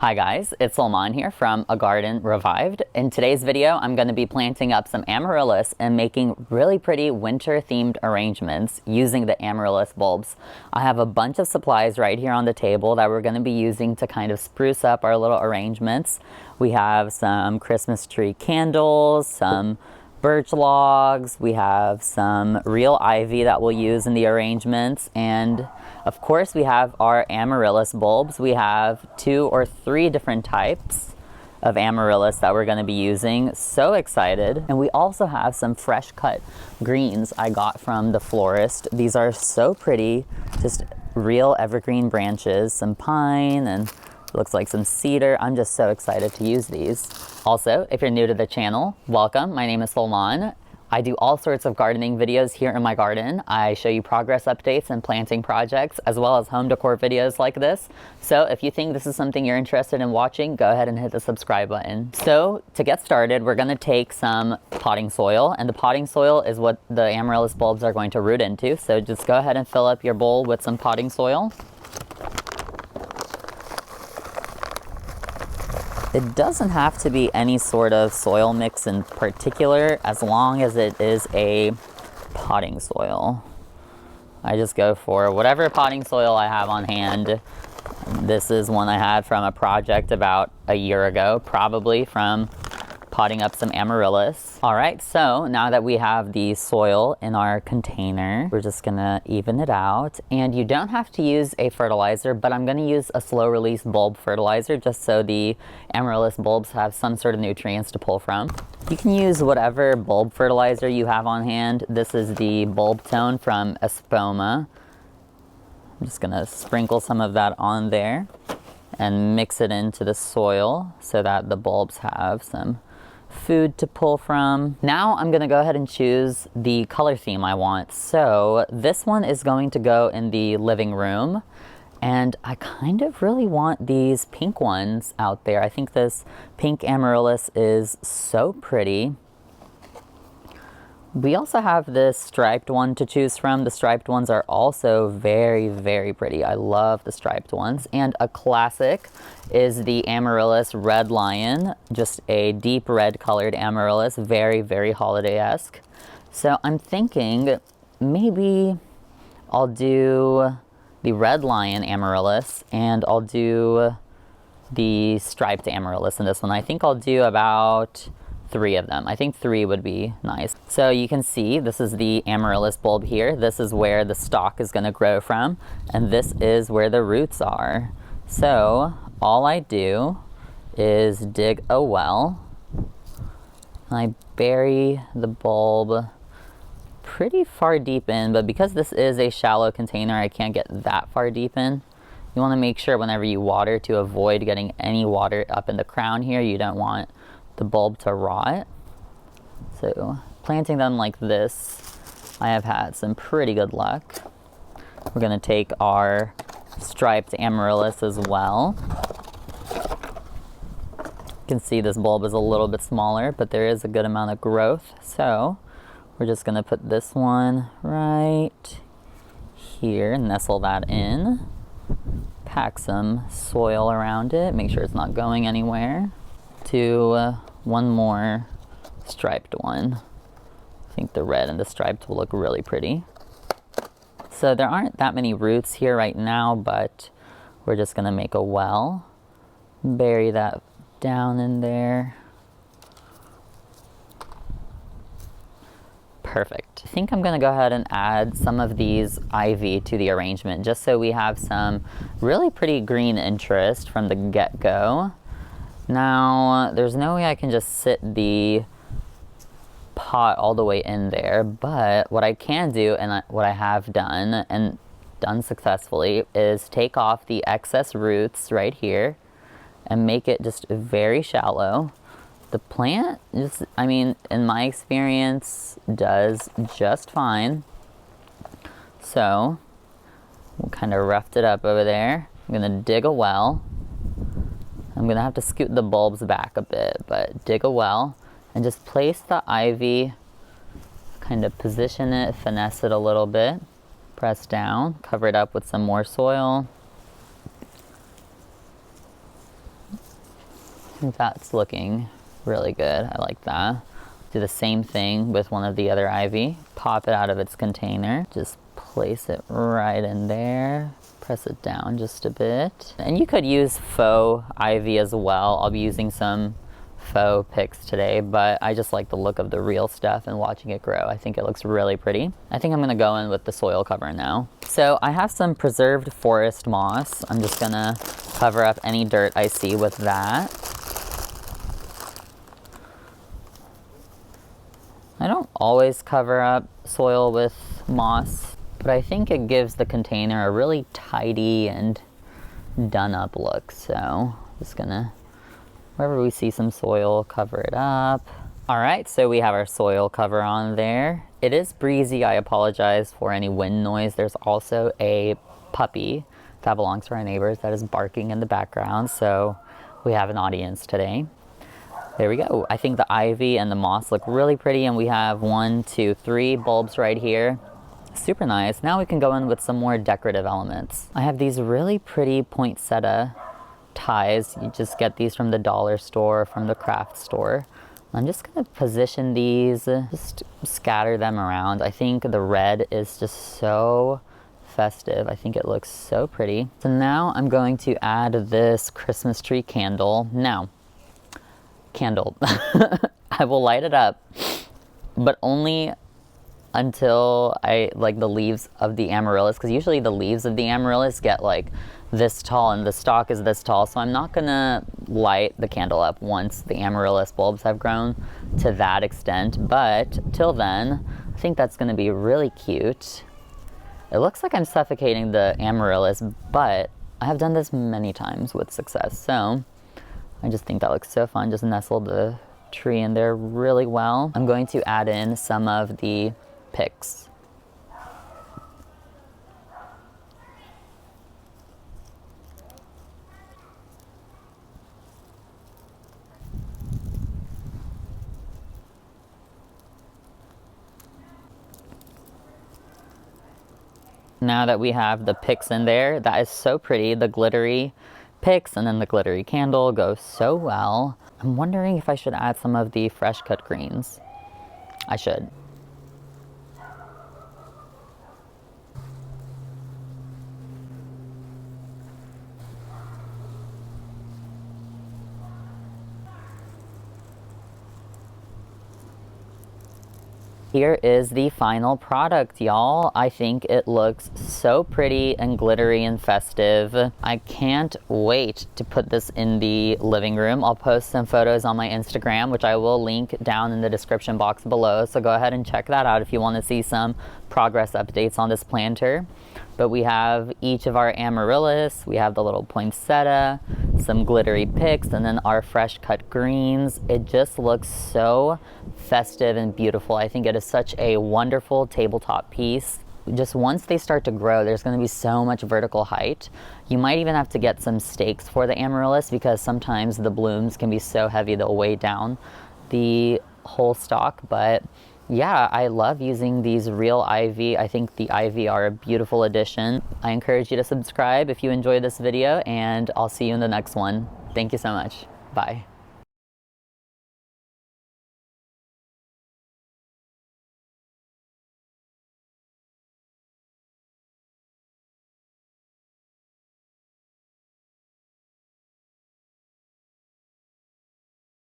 Hi guys, it's Salman here from A Garden Revived. In today's video, I'm going to be planting up some amaryllis and making really pretty winter themed arrangements using the amaryllis bulbs. I have a bunch of supplies right here on the table that we're going to be using to kind of spruce up our little arrangements. We have some Christmas tree candles, some birch logs, we have some real ivy that we'll use in the arrangements, and of course we have our amaryllis bulbs. We have 2 or 3 different types of amaryllis that we're going to be using. So excited. And we also have some fresh cut greens I got from the florist. These are so pretty, just real evergreen branches, some pine and looks like some cedar. I'm just so excited to use these. Also, if you're new to the channel, welcome. My name is Salman. I do all sorts of gardening videos here in my garden. I show you progress updates and planting projects, as well as home decor videos like this. So if you think this is something you're interested in watching, go ahead and hit the subscribe button. So to get started, we're gonna take some potting soil, and the potting soil is what the amaryllis bulbs are going to root into. So just go ahead and fill up your bowl with some potting soil. It doesn't have to be any sort of soil mix in particular, as long as it is a potting soil. I just go for whatever potting soil I have on hand. This is one I had from a project about a year ago, probably from potting up some amaryllis. All right, so now that we have the soil in our container, we're just gonna even it out. And you don't have to use a fertilizer, but I'm gonna use a slow release bulb fertilizer just so the amaryllis bulbs have some sort of nutrients to pull from. You can use whatever bulb fertilizer you have on hand. This is the bulb tone from Espoma. I'm just gonna sprinkle some of that on there and mix it into the soil so that the bulbs have some food to pull from. Now I'm gonna go ahead and choose the color theme I want. So this one is going to go in the living room, and I kind of really want these pink ones out there. I think this pink amaryllis is so pretty. We also have this striped one to choose from. The striped ones are also very, very pretty. I love the striped ones. And a classic is the Amaryllis Red Lion, just a deep red colored amaryllis, very, very holiday-esque. So I'm thinking maybe I'll do the Red Lion amaryllis and I'll do the striped amaryllis in this one. I think I'll do about 3 of them. I think 3 would be nice. So you can see this is the amaryllis bulb here. This is where the stalk is going to grow from, and this is where the roots are. So all I do is dig a well, and I bury the bulb pretty far deep in, but because this is a shallow container, I can't get that far deep in. You want to make sure whenever you water to avoid getting any water up in the crown here. You don't want the bulb to rot. So planting them like this, I have had some pretty good luck. We're gonna take our striped amaryllis as well. You can see this bulb is a little bit smaller, but there is a good amount of growth. So we're just gonna put this one right here, nestle that in, pack some soil around it, make sure it's not going anywhere. To one more striped one. I think the red and the striped will look really pretty. So there aren't that many roots here right now, but we're just gonna make a well, bury that down in there. Perfect. I think I'm gonna go ahead and add some of these ivy to the arrangement, just so we have some really pretty green interest from the get-go. Now, there's no way I can just sit the pot all the way in there, but what I can do, and what I have done, and done successfully, is take off the excess roots right here and make it just very shallow. The plant, just, I mean, in my experience, does just fine. So, we'll kind of roughed it up over there. I'm gonna dig a well. I'm gonna have to scoot the bulbs back a bit, but dig a well and just place the ivy, kind of position it, finesse it a little bit, press down, cover it up with some more soil, That's looking really good. I like that. Do the same thing with one of the other ivy. Pop it out of its container. Just place it right in there. Press it down just a bit. And you could use faux ivy as well. I'll be using some faux picks today, but I just like the look of the real stuff and watching it grow. I think it looks really pretty. I think I'm gonna go in with the soil cover now. So I have some preserved forest moss. I'm just gonna cover up any dirt I see with that. I don't always cover up soil with moss, but I think it gives the container a really tidy and done up look. So just gonna, wherever we see some soil, cover it up. All right, so we have our soil cover on there. It is breezy. I apologize for any wind noise. There's also a puppy that belongs to our neighbors that is barking in the background. So we have an audience today. There we go. I think the ivy and the moss look really pretty, and we have 1, 2, 3 bulbs right here. Super nice. Now we can go in with some more decorative elements. I have these really pretty poinsettia ties. You just get these from the dollar store, from the craft store. I'm just gonna position these, just scatter them around. I think the red is just so festive. I think it looks so pretty. So now I'm going to add this Christmas tree candle. Now, candle. I will light it up, but only until I like the leaves of the amaryllis, because usually the leaves of the amaryllis get like this tall and the stalk is this tall. So I'm not gonna light the candle up once the amaryllis bulbs have grown to that extent, but till then I think that's gonna be really cute. It looks like I'm suffocating the amaryllis, but I have done this many times with success. So I just think that looks so fun. Just nestle the tree in there really well. I'm going to add in some of the picks. Now that we have the picks in there, that is so pretty. The glittery picks and then the glittery candle go so well. I'm wondering if I should add some of the fresh cut greens. I should. Here is the final product, y'all. I think it looks so pretty and glittery and festive. I can't wait to put this in the living room. I'll post some photos on my Instagram, which I will link down in the description box below. So go ahead and check that out if you want to see some progress updates on this planter. But we have each of our amaryllis, we have the little poinsettia, some glittery picks, and then our fresh cut greens. It just looks so festive and beautiful. I think it is such a wonderful tabletop piece. Just once they start to grow, there's going to be so much vertical height. You might even have to get some stakes for the amaryllis because sometimes the blooms can be so heavy they'll weigh down the whole stalk. But yeah, I love using these real ivy. I think the ivy are a beautiful addition. I encourage you to subscribe if you enjoyed this video, and I'll see you in the next one. Thank you so much. Bye.